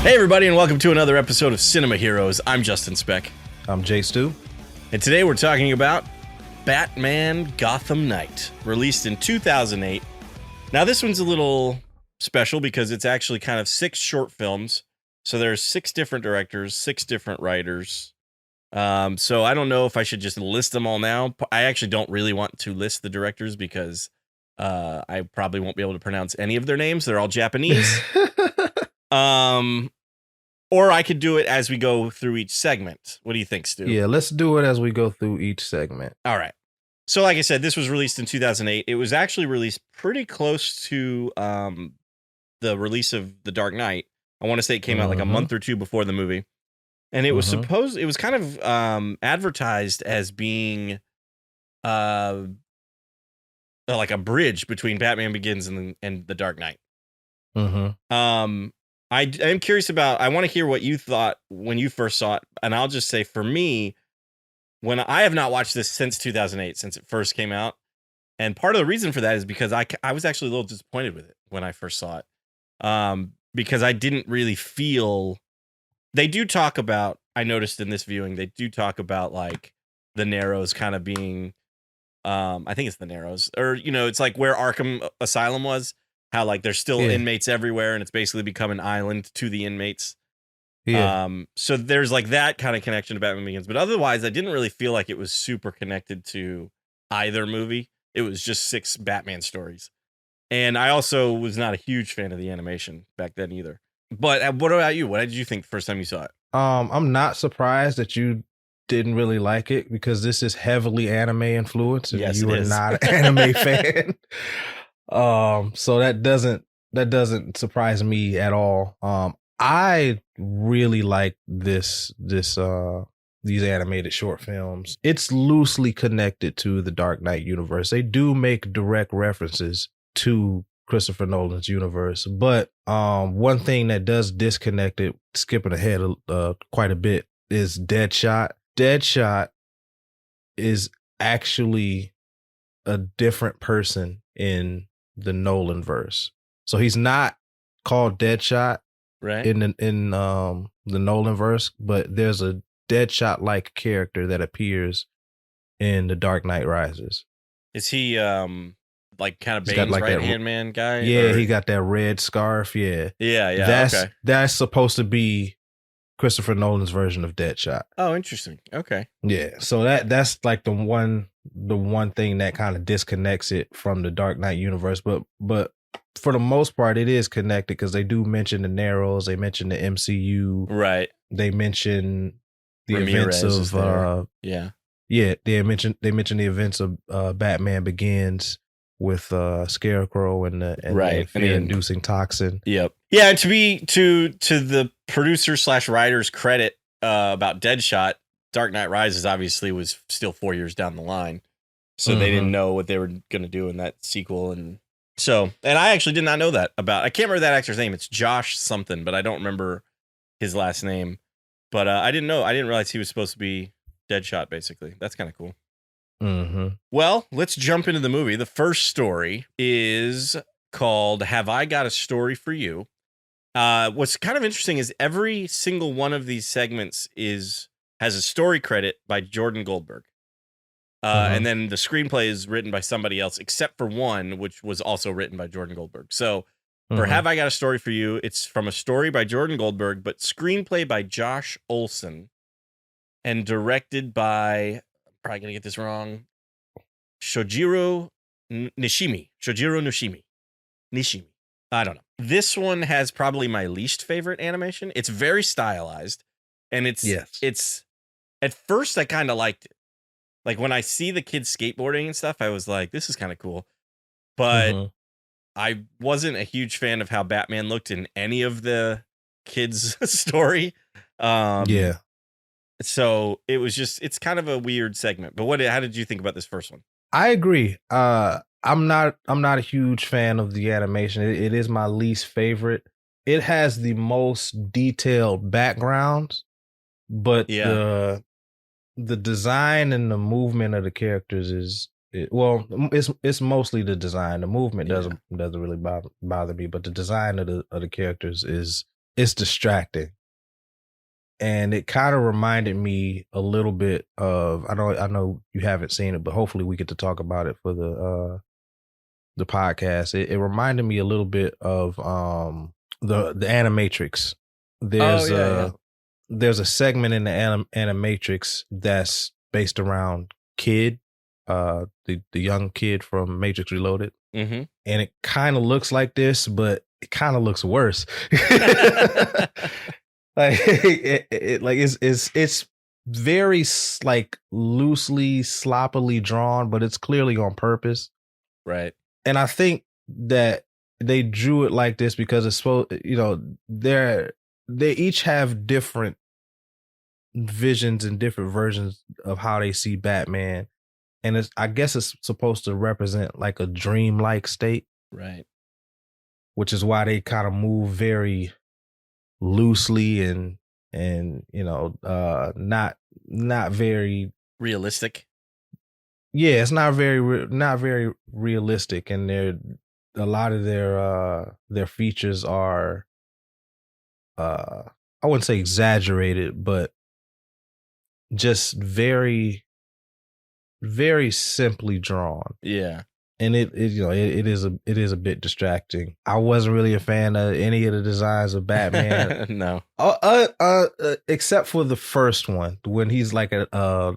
Hey everybody, and welcome to another episode of Cinema Heroes. I'm Justin Speck. I'm Jay Stu. And today we're talking about Batman Gotham Knight, released in 2008. Now this one's a little special because it's actually kind of 6 short films. So there's 6 different directors, 6 different writers. So I don't know if I should just list them all now. I actually don't really want to list the directors because I probably won't be able to pronounce any of their names. They're all Japanese. Or I could do it as we go through each segment. What do you think, Stu? Yeah, let's do it as we go through each segment. All right. So like I said, this was released in 2008. It was actually released pretty close to the release of The Dark Knight. I want to say it came out like a month or two before the movie. And it was it was kind of advertised as being like a bridge between Batman Begins and The Dark Knight. I am curious about, I want to hear what you thought when you first saw it. And I'll just say for me, when I have not watched this since 2008, since it first came out. And part of the reason for that is because I was actually a little disappointed with it when I first saw it. Because I didn't really feel, they do talk about, I noticed in this viewing, they do talk about like the Narrows kind of being, I think it's the Narrows, or, you know, it's like where Arkham Asylum was. How like there's still inmates everywhere and it's basically become an island to the inmates. Yeah. So there's like that kind of connection to Batman Begins, but otherwise I didn't really feel like it was super connected to either movie. It was just 6 Batman stories. And I also was not a huge fan of the animation back then either. But what about you? What did you think the first time you saw it? I'm not surprised that you didn't really like it because this is heavily anime influenced and you are not an anime fan. So that doesn't surprise me at all. I really like these animated short films. It's loosely connected to the Dark Knight universe. They do make direct references to Christopher Nolan's universe, but one thing that does disconnect it, skipping ahead quite a bit, is Deadshot. Deadshot is actually a different person in the Nolan verse. So he's not called Deadshot in the Nolan verse, but there's a Deadshot like character that appears in The Dark Knight Rises. Is he like kind of Bane's like right hand man guy? Yeah, he got that red scarf. Yeah. That's supposed to be Christopher Nolan's version of Deadshot. Oh, interesting. Okay. Yeah. So that's like the one thing that kind of disconnects it from the Dark Knight universe, but for the most part it is connected because they do mention the Narrows, they mention the MCU, right? They mention the Ramirez events of they mention the events of Batman Begins with Scarecrow and the fear-inducing toxin. Yep. Yeah, and to the producer / writer's credit about Deadshot, Dark Knight Rises obviously was still 4 years down the line. So they didn't know what they were going to do in that sequel. And I actually did not know that about, I can't remember that actor's name. It's Josh something, but I don't remember his last name. But I didn't realize he was supposed to be Deadshot, basically. That's kind of cool. Well, let's jump into the movie. The first story is called Have I Got a Story for You? What's kind of interesting is every single one of these segments has a story credit by Jordan Goldberg. And then the screenplay is written by somebody else, except for one, which was also written by Jordan Goldberg. So for Have I Got a Story for You, it's from a story by Jordan Goldberg, but screenplay by Josh Olson and directed by, I'm probably going to get this wrong, Shojiro Nishimi. I don't know. This one has probably my least favorite animation. It's very stylized. And it's at first I kind of liked it. Like when I see the kids skateboarding and stuff, I was like, this is kind of cool. But I wasn't a huge fan of how Batman looked in any of the kids' story. So it was it's kind of a weird segment. But how did you think about this first one? I agree. I'm not a huge fan of the animation. It is my least favorite. It has the most detailed backgrounds, but the design and the movement of the characters it's mostly the design. The movement doesn't really bother me, but the design of the characters is it's distracting. And it kind of reminded me a little bit of, I know you haven't seen it, but hopefully we get to talk about it for the podcast. It reminded me a little bit of the Animatrix. Oh There's yeah, yeah. there's a segment in the Animatrix that's based around Kid, the young kid from Matrix Reloaded, Mm-hmm. and it kind of looks like this, but it kind of looks worse. Like like it's very like loosely, sloppily drawn, but it's clearly on purpose. Right. And I think that they drew it like this because it's supposed, they each have different visions and different versions of how they see Batman. And I guess it's supposed to represent like a dreamlike state. Right. Which is why they kind of move very loosely and not very realistic. Yeah, it's not very realistic, and a lot of their features are I wouldn't say exaggerated, but just very very simply drawn. Yeah. And it is a bit distracting. I wasn't really a fan of any of the designs of Batman. No. Except for the first one when he's like a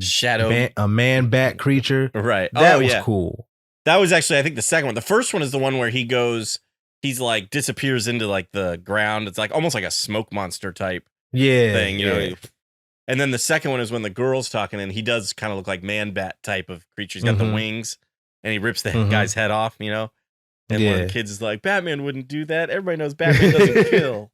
shadow, a man bat creature. Right. That was cool. That was actually, I think, the second one. The first one is the one where he's like disappears into like the ground. It's like almost like a smoke monster type thing, you know. And then the second one is when the girl's talking and he does kind of look like man bat type of creature. He's got the wings and he rips the guy's head off, you know. And one of the kids is like, Batman wouldn't do that. Everybody knows Batman doesn't kill.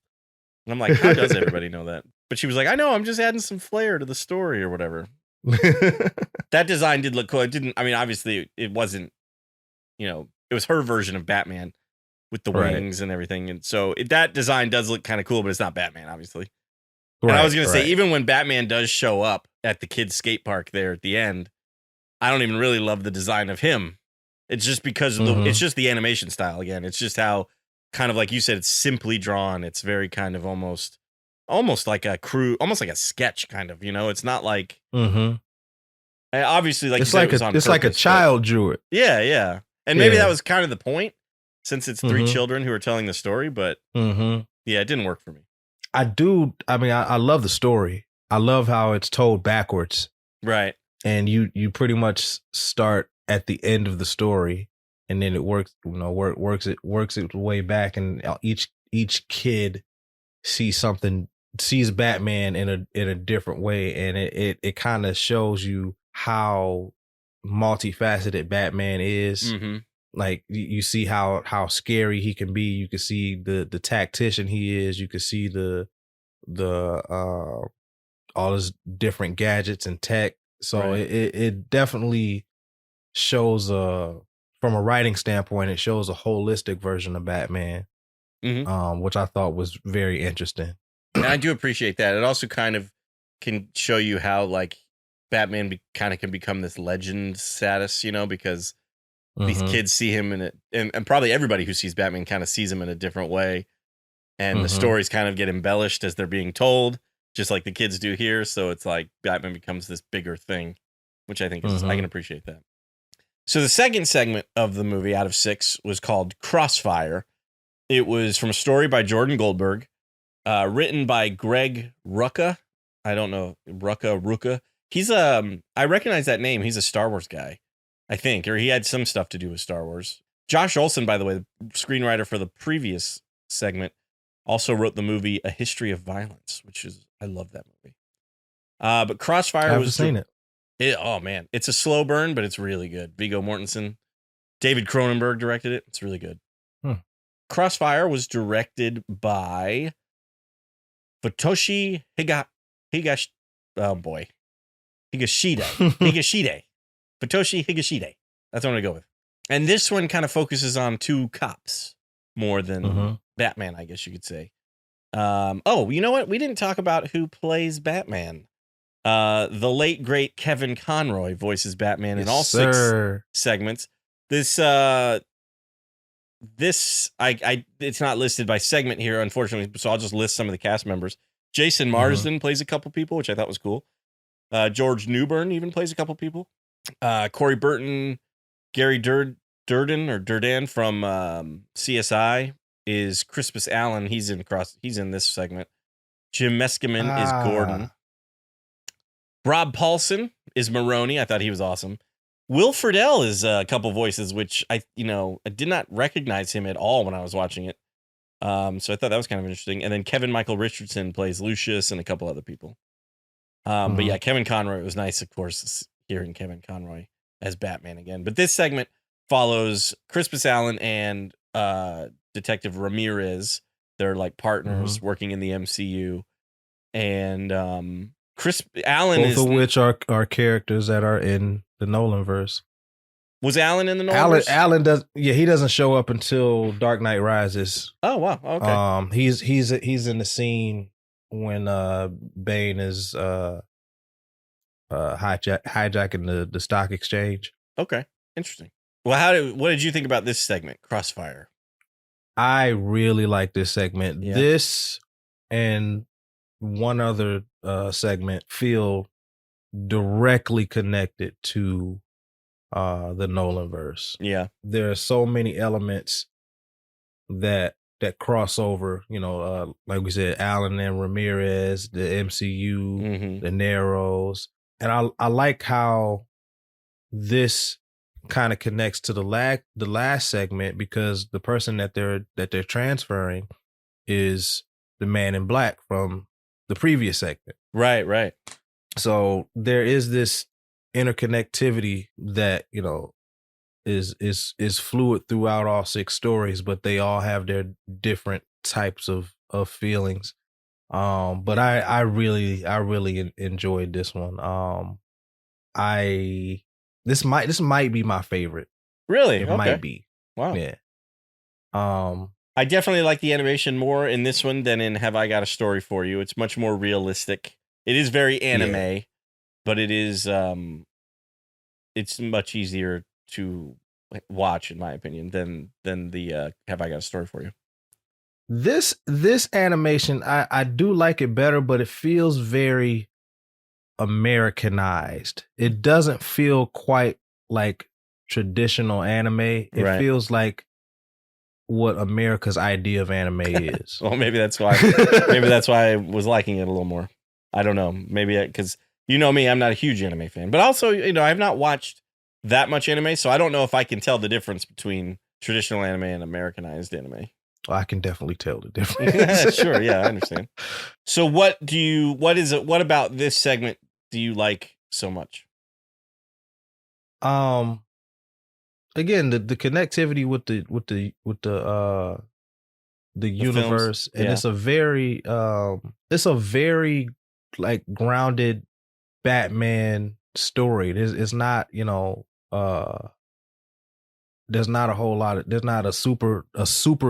And I'm like, how does everybody know that? But she was like, I know, I'm just adding some flair to the story or whatever. That design did look cool. Obviously it wasn't, it was her version of Batman with the wings and everything. And so that design does look kind of cool, but it's not Batman, obviously. And I was going to say, even when Batman does show up at the kids' skate park there at the end, I don't even really love the design of him. It's just because of it's just the animation style again. It's just how, kind of like you said, it's simply drawn. It's very kind of almost like almost like a sketch kind of, It's not like, obviously, like it's you said, like it was on it's purpose, like a child drew it. Yeah, yeah. And maybe that was kind of the point, since it's three children who are telling the story, but yeah, it didn't work for me. I love the story. I love how it's told backwards. Right. And you pretty much start at the end of the story, and then it works its way back, and each kid sees Batman in a different way, and it kind of shows you how multifaceted Batman is. Like you see how scary he can be. You can see the tactician he is. You can see the all his different gadgets and tech. So it definitely shows from a writing standpoint, it shows a holistic version of Batman, which I thought was very interesting. And I do appreciate that. It also kind of can show you how like Batman kind of can become this legend status, because these kids see him in it, and probably everybody who sees Batman kind of sees him in a different way. And the stories kind of get embellished as they're being told, just like the kids do here. So it's like Batman becomes this bigger thing, which I think is, I can appreciate that. So the second segment of the movie out of 6 was called Crossfire. It was from a story by Jordan Goldberg, written by Greg Rucka. I don't know, Rucka. He's I recognize that name. He's a Star Wars guy, I think, or he had some stuff to do with Star Wars. Josh Olson, by the way, the screenwriter for the previous segment, also wrote the movie A History of Violence, which is, I love that movie. But Crossfire I've seen it. Oh man, it's a slow burn, but it's really good. Viggo Mortensen, David Cronenberg directed it. It's really good. Crossfire was directed by Futoshi Higashida. Futoshi Higashida. That's what I'm gonna go with. And this one kind of focuses on 2 cops more than Batman, I guess you could say. Oh, you know what? We didn't talk about who plays Batman. The late great Kevin Conroy voices Batman in all 6 segments. This this it's not listed by segment here, unfortunately, so I'll just list some of the cast members. Jason Mm-hmm. Marsden plays a couple people, which I thought was cool. George Newbern even plays a couple people. Corey Burton, Gary Durden from CSI is Crispus Allen. He's in this segment. Jim Meskimen is Gordon. Rob Paulson is Maroney. I thought he was awesome. Will Friedle is a couple voices, which I did not recognize him at all when I was watching it. So I thought that was kind of interesting. And then Kevin Michael Richardson plays Lucius and a couple other people. But yeah, Kevin Conroy, it was nice, of course, hearing Kevin Conroy as Batman again. But this segment follows Crispus Allen and Detective Ramirez. They're like partners working in the MCU. And Allen both of which are characters that are in the Nolanverse. Was Allen in the Nolanverse? Allen he doesn't show up until Dark Knight Rises. Oh wow, okay. He's in the scene when Bane is hijacking the stock exchange. Okay, interesting. Well, what did you think about this segment, Crossfire? I really like this segment. Yeah. This and one other segment feel directly connected to the Nolanverse. Yeah, there are so many elements that cross over. Like we said, Allen and Ramirez, the MCU, the Narrows, and I like how this kind of connects to the last segment, because the person that they're transferring is the Man in Black from the previous segment. Right. So there is this interconnectivity that is fluid throughout all 6 stories, but they all have their different types of feelings. But I really enjoyed this one. This might be my favorite. Really? It might be. Wow. Yeah. I definitely like the animation more in this one than in Have I Got a Story for You. It's much more realistic. It is very anime, but it is it's much easier to watch, in my opinion, than the Have I Got a Story for You. This animation, I do like it better, but it feels very Americanized. It doesn't feel quite like traditional anime. It feels like what America's idea of anime is. Well, maybe that's why I was liking it a little more. I don't know. Maybe because me, I'm not a huge anime fan, but also, I've not watched that much anime, so I don't know if I can tell the difference between traditional anime and Americanized anime. Well, I can definitely tell the difference. Sure, yeah, I understand. So what about this segment do you like so much? Again, the connectivity with the universe, and it's a very like grounded Batman story. It's not, there's not a whole lot there's not a super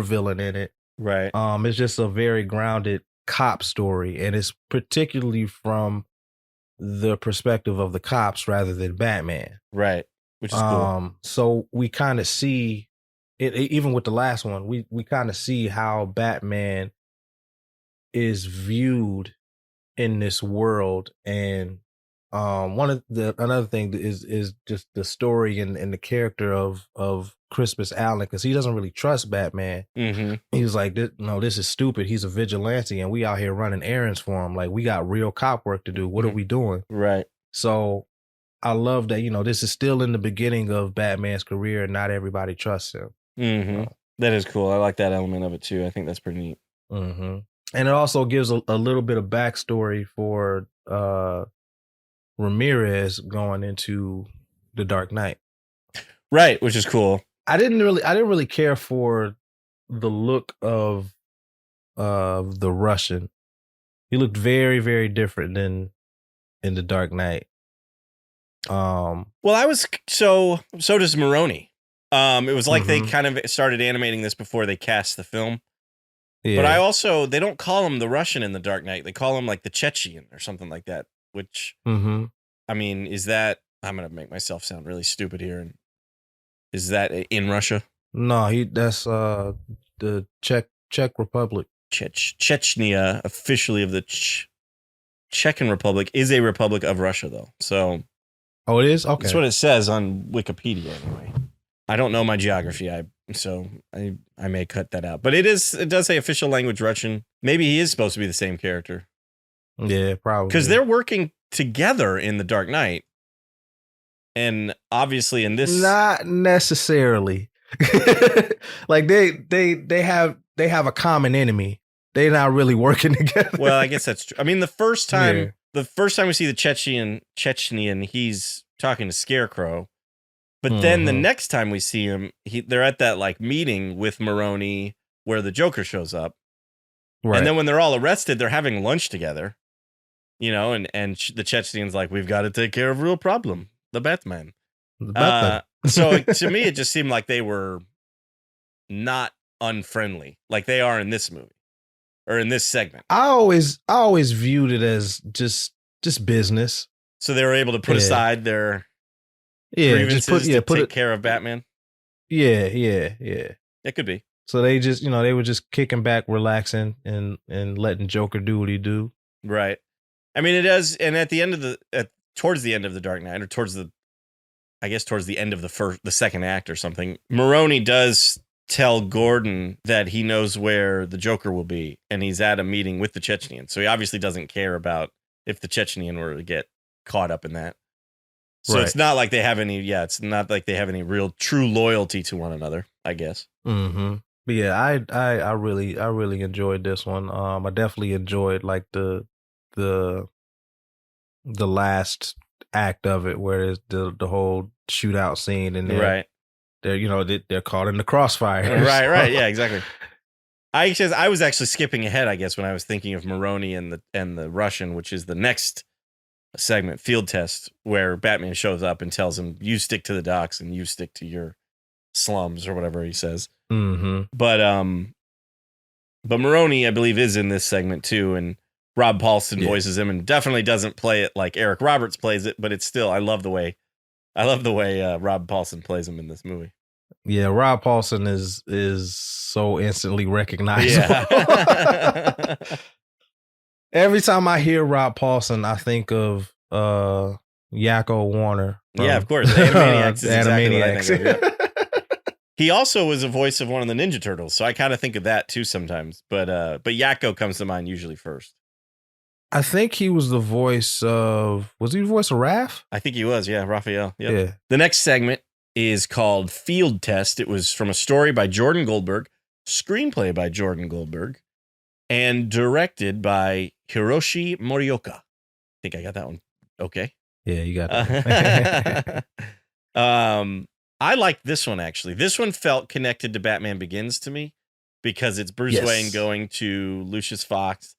villain in it. Right. It's just a very grounded cop story, and it's particularly from the perspective of the cops rather than Batman. Right. Which is cool. So we kind of see it, even with the last one, we kind of see how Batman is viewed in this world. And another thing is just the story and the character of Crispus Allen, because he doesn't really trust Batman. He's like, this is stupid. He's a vigilante, and we out here running errands for him. Like, we got real cop work to do. What are we doing? Right. So I love that, this is still in the beginning of Batman's career, and not everybody trusts him. That is cool. I like that element of it too. I think that's pretty neat. And it also gives a little bit of backstory for Ramirez going into the Dark Knight. Right, which is cool. I didn't really care for the look of the Russian. He looked very, very different than in the Dark Knight. Well, I was so does Maroney. It was like they kind of started animating this before they cast the film. Yeah. But they don't call him the Russian in the Dark Knight. They call him like the Chechen or something like that, which I mean, is that, I'm going to make myself sound really stupid here. Is that in Russia? No, that's the Czech Republic. Chechnya, officially of the Chechen Republic, is a republic of Russia, though. So, oh, it is. Okay, that's what it says on Wikipedia. Anyway, I don't know my geography, so I may cut that out. But it does say official language Russian. Maybe he is supposed to be the same character. Yeah, probably, because they're working together in the Dark Knight, and obviously in this, not necessarily. Like they have a common enemy. They're not really working together. Well, I guess that's true. I mean, the first time we see the Chechenian, he's talking to Scarecrow, but then the next time we see him, they're at that like meeting with Maroni where the Joker shows up, right? And then when they're all arrested, they're having lunch together, you know, and the Chechenian's like, we've got to take care of a real problem, the Batman. So to me, it just seemed like they were not unfriendly like they are in this movie or in this segment. I always viewed it as just business. So they were able to put aside their grievances to take care of Batman. Yeah. It could be. So they just, they were just kicking back, relaxing, and letting Joker do what he do. Right. I mean, it does. And at the end of towards the end of the Dark Knight, or towards the end of the second act or something, Maroni does tell Gordon that he knows where the Joker will be, and he's at a meeting with the Chechenian. So he obviously doesn't care about if the Chechenian were to get caught up in that. So it's not like they have any. Yeah, it's not like they have any real true loyalty to one another, I guess. Mm-hmm. But yeah, I really enjoyed this one. I definitely enjoyed like the last act of it, where it's the whole shootout scene, and they're caught in the crossfire. Right, yeah, exactly. I was actually skipping ahead, I guess, when I was thinking of Maroni and the Russian, which is the next segment, Field Test, where Batman shows up and tells him, you stick to the docks and you stick to your slums, or whatever he says. Mm-hmm. But Maroni, I believe, is in this segment too, and Rob Paulson voices him, and definitely doesn't play it like Eric Roberts plays it, but it's still, I love the way Rob Paulson plays him in this movie. Yeah, Rob Paulson is so instantly recognizable. Yeah. Every time I hear Rob Paulson, I think of Yakko Warner. Yeah, of course. Animaniacs is exactly what I think of. Yeah. He also was a voice of one of the Ninja Turtles, so I kind of think of that too sometimes. But Yakko comes to mind usually first. I think he was the voice of. Was he the voice of Raph? I think he was. Yeah, Raphael. Yep. Yeah. The next segment is called Field Test. It was from a story by Jordan Goldberg, screenplay by Jordan Goldberg, and directed by Hiroshi Morioka. I think I got that one. Okay. Yeah, you got that. I liked this one, actually. This one felt connected to Batman Begins to me, because it's Bruce Wayne going to Lucius Fox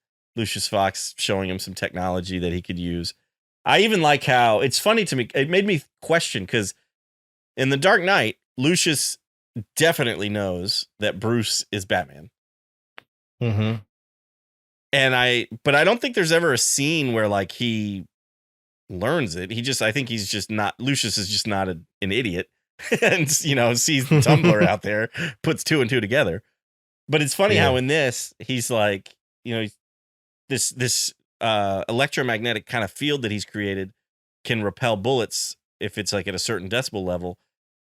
showing him some technology that he could use. I even like how it's funny to me. It made me question, because in The Dark Knight, Lucius definitely knows that Bruce is Batman. Mm-hmm. But I don't think there's ever a scene where like he learns it. I think he's just not, Lucius is just not an idiot, and sees the tumbler out there, puts two and two together. But it's funny how in this, he's like, this electromagnetic kind of field that he's created can repel bullets if it's like at a certain decibel level.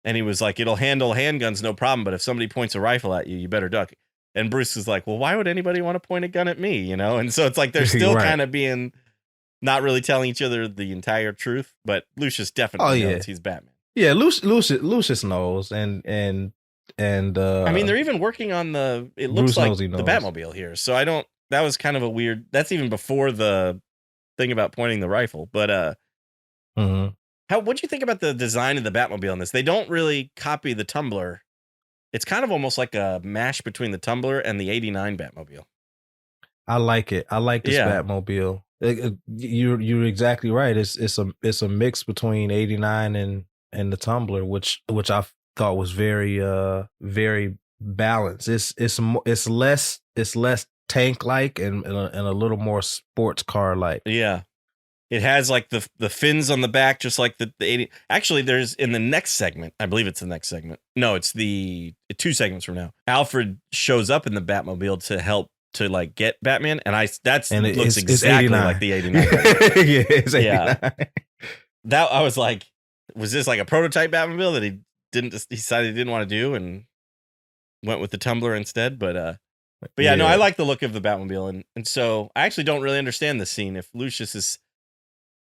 And he was like, it'll handle handguns, no problem, but if somebody points a rifle at you, you better duck. And Bruce is like, well, why would anybody want to point a gun at me? And so it's like they're still kind of being not really telling each other the entire truth, but Lucius definitely knows he's Batman. Yeah, Lucius knows, and I mean, they're even working on it looks Bruce like the Batmobile here. So that was kind of a weird, that's even before the thing about pointing the rifle. But what'd you think about the design of the Batmobile in this? They don't really copy the Tumbler. It's kind of almost like a mash between the Tumbler and the '89 Batmobile. I like it. I like this Batmobile. You're exactly right. It's a mix between '89 and the Tumbler, which I thought was very very balanced. It's less tank like and a little more sports car like. Yeah. It has like the fins on the back, just like the 80. Actually, there's in the next segment. I believe it's the next segment. No, it's the 2 segments from now. Alfred shows up in the Batmobile to help to like get Batman, and looks exactly like the 89. Yeah, it's 89. Yeah. That I was like, was this like a prototype Batmobile that he decided he didn't want to do and went with the Tumbler instead? But yeah, no, I like the look of the Batmobile, and so I actually don't really understand the scene. If Lucius is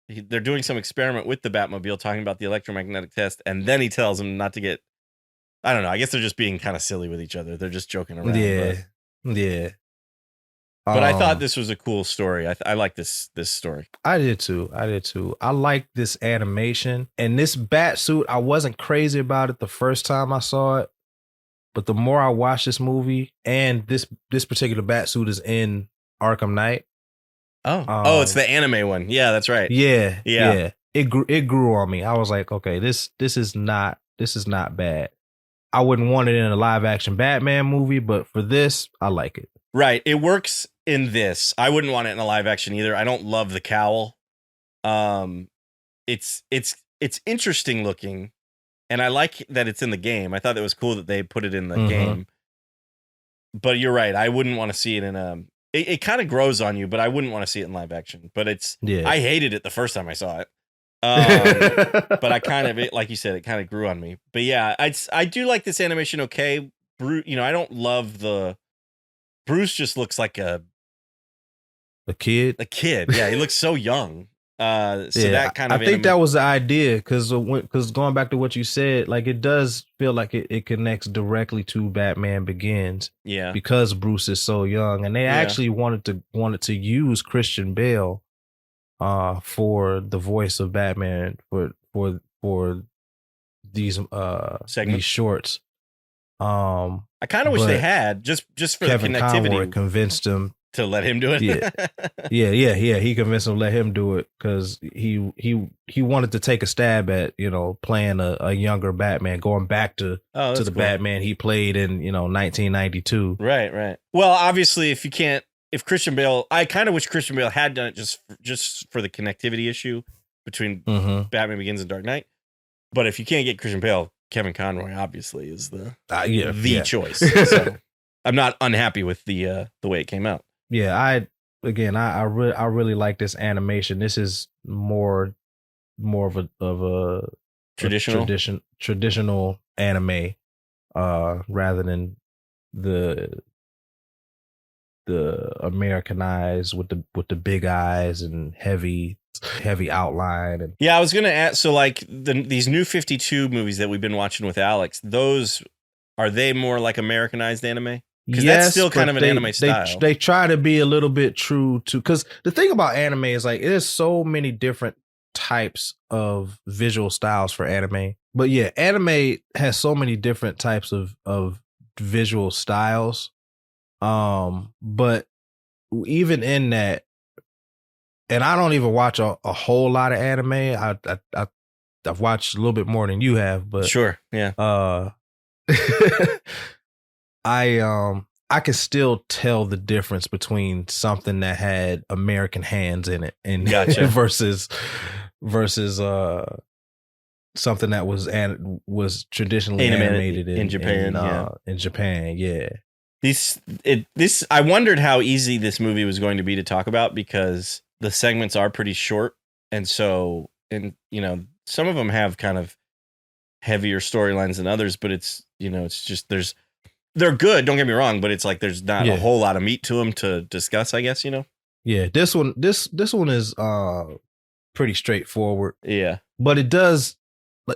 they're doing some experiment with the Batmobile, talking about the electromagnetic test, and then he tells him not to get. I don't know. I guess they're just being kind of silly with each other. They're just joking around. Yeah. But I thought this was a cool story. I like this story. I did too. I like this animation and this bat suit. I wasn't crazy about it the first time I saw it, but the more I watch this movie, and this particular bat suit is in Arkham Knight. Oh, it's the anime one. Yeah, that's right. Yeah. It grew on me. I was like, okay, this is not bad. I wouldn't want it in a live action Batman movie, but for this, I like it. Right. It works in this. I wouldn't want it in a live action either. I don't love the cowl. It's interesting looking, and I like that it's in the game. I thought it was cool that they put it in the game. But you're right. I wouldn't want to see it in a. It kind of grows on you, but I wouldn't want to see it in live action. But I hated it the first time I saw it. But I kind of, like you said, it kind of grew on me. But yeah, I do like this animation. Okay, I don't love the. Bruce just looks like a kid. Yeah, he looks so young. That kind of. I think that was the idea, because going back to what you said, like it does feel like it connects directly to Batman Begins. Yeah, because Bruce is so young, and they actually wanted to use Christian Bale, for the voice of Batman for these these shorts. I kind of wish they had just for Kevin the connectivity. Conroy convinced him to let him do it. Yeah. He convinced him to let him do it because he wanted to take a stab at playing a younger Batman, going back to the cool Batman he played in 1992. Right. Well, obviously, if Christian Bale, I kind of wish Christian Bale had done it just for the connectivity issue between Batman Begins and Dark Knight. But if you can't get Christian Bale, Kevin Conroy obviously is the choice. So I'm not unhappy with the way it came out. Yeah, I really like this animation. This is more of a traditional anime, rather than the Americanized with the big eyes and heavy outline. And yeah, I was gonna ask. So like these new 52 movies that we've been watching with Alex, are they more like Americanized anime? Because that's still kind of an anime style. They try to be a little bit true to, because the thing about anime is like there's so many different types of visual styles for anime. But yeah, anime has so many different types of visual styles. But even in that, and I don't even watch a whole lot of anime. I've watched a little bit more than you have, but sure, yeah. I can still tell the difference between something that had American hands in it and gotcha. versus something that was traditionally animated in Japan. In Japan, yeah. This I wondered how easy this movie was going to be to talk about, because the segments are pretty short, and some of them have kind of heavier storylines than others, but it's just they're good, don't get me wrong, but it's like there's not a whole lot of meat to them to discuss, I guess. Yeah, this one is pretty straightforward. Yeah, but it does,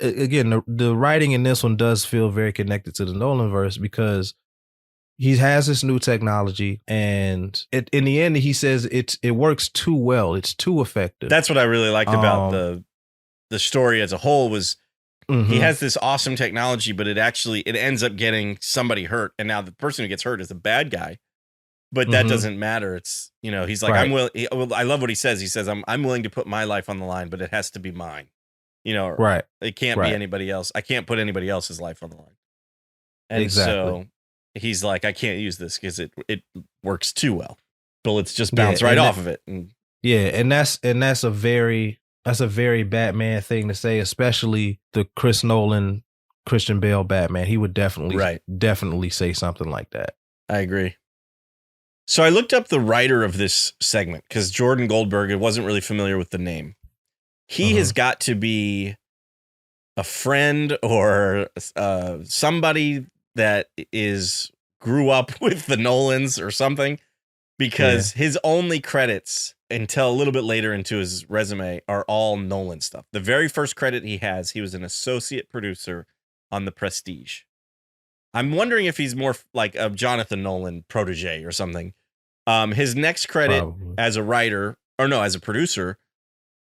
again, the writing in this one does feel very connected to the Nolanverse, because he has this new technology, and in the end, he says it works too well. It's too effective. That's what I really liked about the story as a whole was he has this awesome technology, but it ends up getting somebody hurt, and now the person who gets hurt is a bad guy. But that doesn't matter. It's he's like, right. I love what he says. He says, I'm willing to put my life on the line, but it has to be mine. Right. It can't be anybody else. I can't put anybody else's life on the line. And so he's like, I can't use this because it works too well. Bullets just bounce right off of it. And Yeah, and that's a very Batman thing to say, especially the Chris Nolan, Christian Bale Batman. He would definitely say something like that. I agree. So I looked up the writer of this segment because Jordan Goldberg, I wasn't really familiar with the name. He has got to be a friend or somebody that grew up with the Nolans or something, because his only credits until a little bit later into his resume are all Nolan stuff. The very first credit he has, he was an associate producer on The Prestige. I'm wondering if he's more like a Jonathan Nolan protege or something. His next credit as a producer,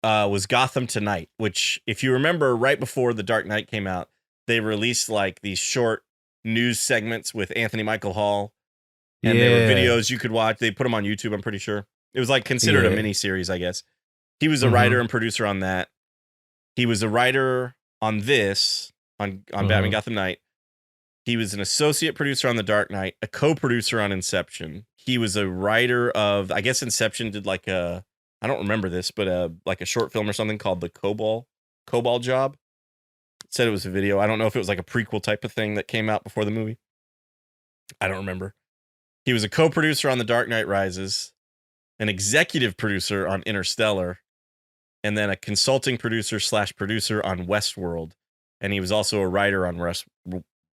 was Gotham Knight, which, if you remember, right before The Dark Knight came out, they released like these short news segments with Anthony Michael Hall, and they were videos you could watch. They put them on YouTube, I'm pretty sure. It was like considered a mini series, I guess. He was a writer and producer on that. He was a writer on Batman Gotham Knight. He was an associate producer on The Dark Knight, a co-producer on Inception. He was a writer of, I guess Inception did like I don't remember this, but like a short film or something called The Cobalt Job. It said it was a video. I don't know if it was like a prequel type of thing that came out before the movie. I don't remember. He was a co-producer on The Dark Knight Rises, an executive producer on Interstellar, and then a consulting producer / producer on Westworld. And he was also a writer on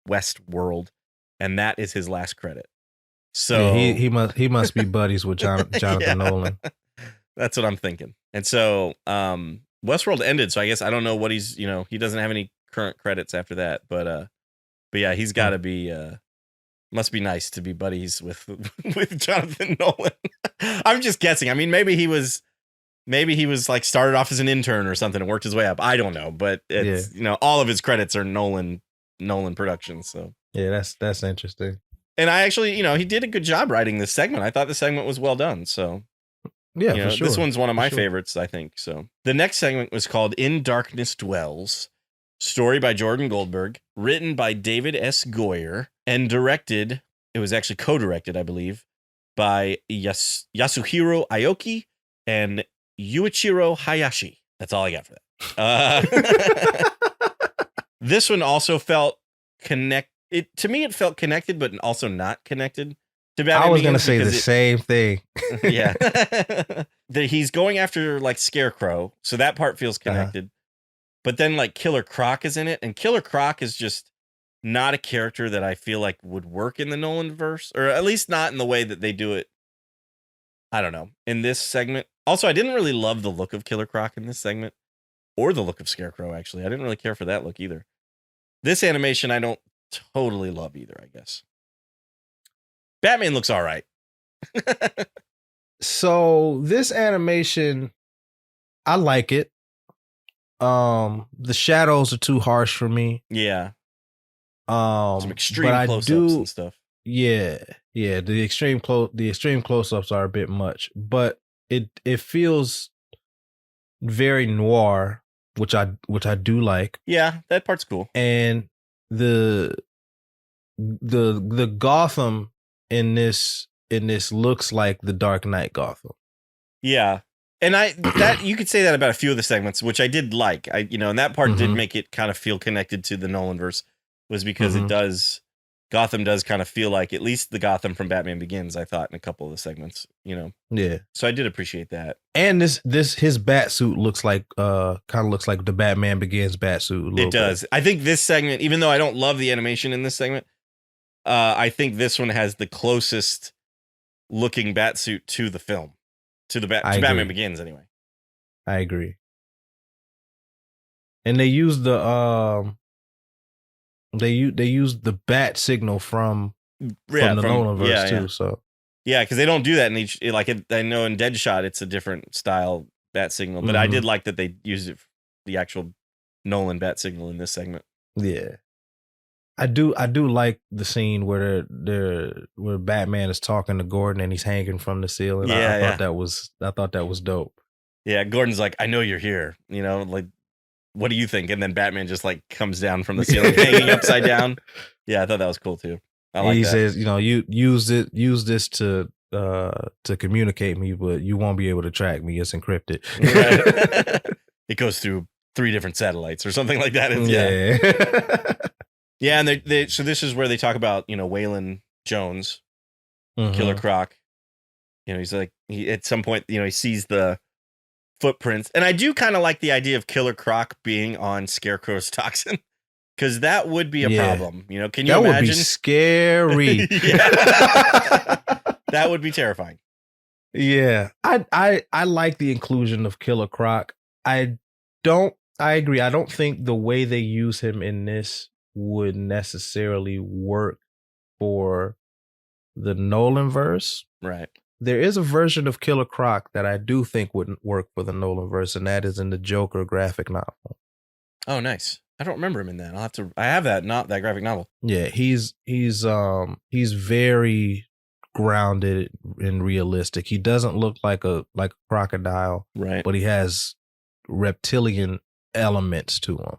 Westworld, and that is his last credit. So he must be buddies with Jonathan Nolan. That's what I'm thinking. And so Westworld ended, so I guess I don't know what he's, he doesn't have any current credits after that, but yeah, he's got to be must be nice to be buddies with Jonathan Nolan. I'm just guessing. I mean, maybe he was like started off as an intern or something and worked his way up. I don't know, but it's all of his credits are Nolan Productions. So yeah, that's interesting. And I actually, he did a good job writing this segment. I thought the segment was well done. So yeah, for sure. This one's one of my favorites, I think. So the next segment was called In Darkness Dwells. Story by Jordan Goldberg, written by David S. Goyer, and directed, it was actually co-directed, I believe, by Yasuhiro Aoki and Yuichiro Hayashi. That's all I got for that. This one also felt to me, it felt connected, but also not connected to Batman. I was going to say the same thing. Yeah. He's going after like Scarecrow, so that part feels connected. But then like Killer Croc is in it, and Killer Croc is just not a character that I feel like would work in the Nolan verse, or at least not in the way that they do it. I don't know, in this segment. Also, I didn't really love the look of Killer Croc in this segment, or the look of Scarecrow, actually. I didn't really care for that look either. This animation, I don't totally love either, I guess. Batman looks all right. So this animation, I like it. The shadows are too harsh for me. Yeah. Some extreme close-ups and stuff. Yeah. The extreme close-ups are a bit much, but it feels very noir, which I do like. Yeah, that part's cool. And the Gotham in this looks like the Dark Knight Gotham. Yeah. And that you could say that about a few of the segments, which I did like. And that part did make it kind of feel connected to the Nolanverse, was because Gotham does kind of feel like at least the Gotham from Batman Begins, I thought, in a couple of the segments, Yeah. So I did appreciate that. And his bat suit looks like kind of looks like the Batman Begins bat suit. It does. I think this segment, even though I don't love the animation in this segment, I think this one has the closest looking bat suit to the film. To Batman Begins, anyway. I agree. And they use the the bat signal from the Nolanverse too. So yeah, because they don't do that in each. I know in Deadshot it's a different style bat signal, but I did like that they used it, the actual Nolan bat signal in this segment. Yeah, I do like the scene where where Batman is talking to Gordon and he's hanging from the ceiling. I thought that was dope. Yeah, Gordon's like, I know you're here. Like, what do you think? And then Batman just like comes down from the ceiling, hanging upside down. Yeah, I thought that was cool too. I like that. He says, you use this to to communicate me, but you won't be able to track me. It's encrypted. Right. It goes through 3 different satellites or something like that. Yeah, and they so this is where they talk about, Waylon Jones, Killer Croc. He's like, at some point, he sees the footprints. And I do kind of like the idea of Killer Croc being on Scarecrow's toxin, because that would be a problem. Can you imagine? That would be scary. That would be terrifying. Yeah. I like the inclusion of Killer Croc. I agree. I don't think the way they use him in this would necessarily work for the Nolan verse. Right. There is a version of Killer Croc that I do think wouldn't work for the Nolan verse, and that is in the Joker graphic novel. Oh, nice. I don't remember him in that. I have that, not that graphic novel. Yeah, he's very grounded and realistic. He doesn't look like a crocodile, right? But he has reptilian elements to him.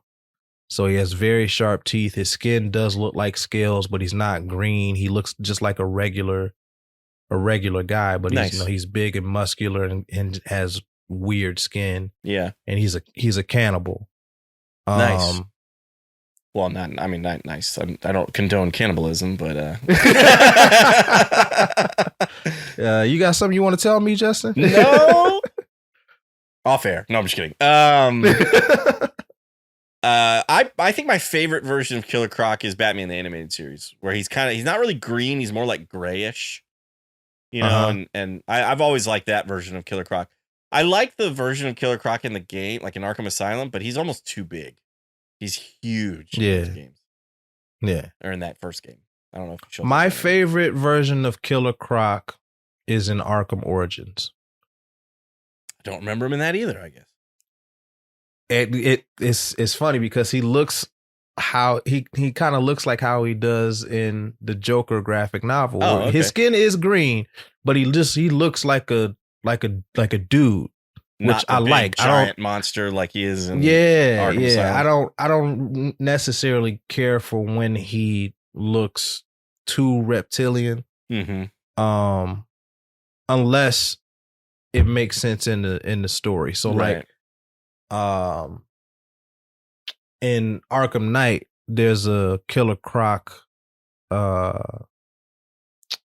So he has very sharp teeth. His skin does look like scales, but he's not green. He looks just like a regular guy, but he's big and muscular and has weird skin. Yeah. And he's a cannibal. Nice. Well, not nice. I don't condone cannibalism, but you got something you want to tell me, Justin? No. Off air. No, I'm just kidding. I think my favorite version of Killer Croc is Batman the Animated Series, where he's not really green, he's more like grayish. And I've always liked that version of Killer Croc. I like the version of Killer Croc in the game, like in Arkham Asylum, but he's almost too big. He's huge in those games. Yeah. Or in that first game. I don't know if you showed my favorite version of Killer Croc is in Arkham Origins. I don't remember him in that either, I guess. It's funny because he looks how he kind of looks like how he does in the Joker graphic novel. Oh, okay. His skin is green, but he looks like a dude, not which I like. Giant monster like he is in Arkham Asylum. I don't necessarily care for when he looks too reptilian. Mm-hmm. Unless it makes sense in the story. So right. In Arkham Knight, there's a Killer Croc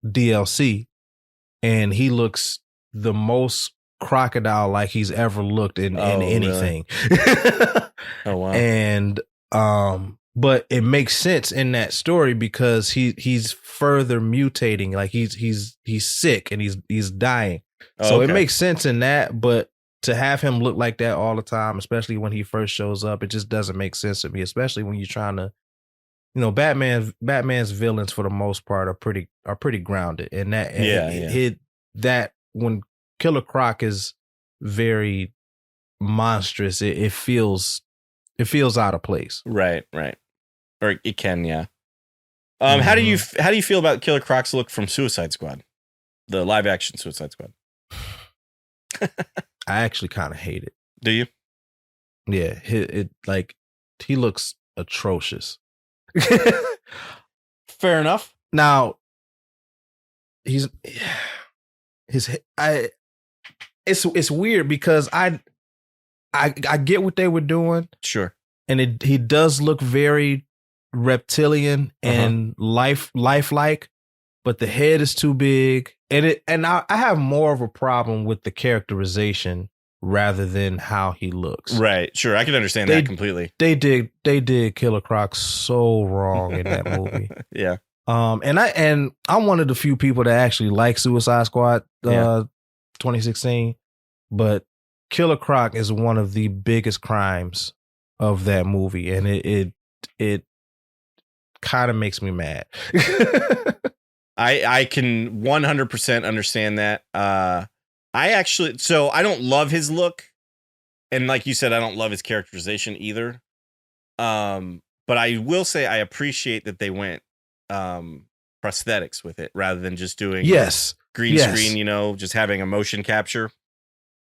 DLC, and he looks the most crocodile like he's ever looked in anything. Really? Oh wow. And but it makes sense in that story because he's further mutating, like he's sick and he's dying. So it makes sense in that, but to have him look like that all the time, especially when he first shows up, it just doesn't make sense to me, especially when you're trying to, Batman's villains for the most part are pretty grounded. And that when Killer Croc is very monstrous, it feels out of place. Right. Or it can, yeah. How do you feel about Killer Croc's look from Suicide Squad? The live action Suicide Squad. I actually kind of hate it. Do you? Yeah, he looks atrocious. Fair enough. Now, it's weird because I get what they were doing. Sure. And he does look very reptilian and lifelike, but the head is too big. And I have more of a problem with the characterization rather than how he looks. Right. Sure. I can understand that completely. They did Killer Croc so wrong in that movie. Yeah. And I'm one of the few people that actually like Suicide Squad 2016, but Killer Croc is one of the biggest crimes of that movie, and it kind of makes me mad. I can 100% understand that. I don't love his look, and like you said, I don't love his characterization either. But I will say I appreciate that they went prosthetics with it rather than just doing green screen. Just having a motion capture.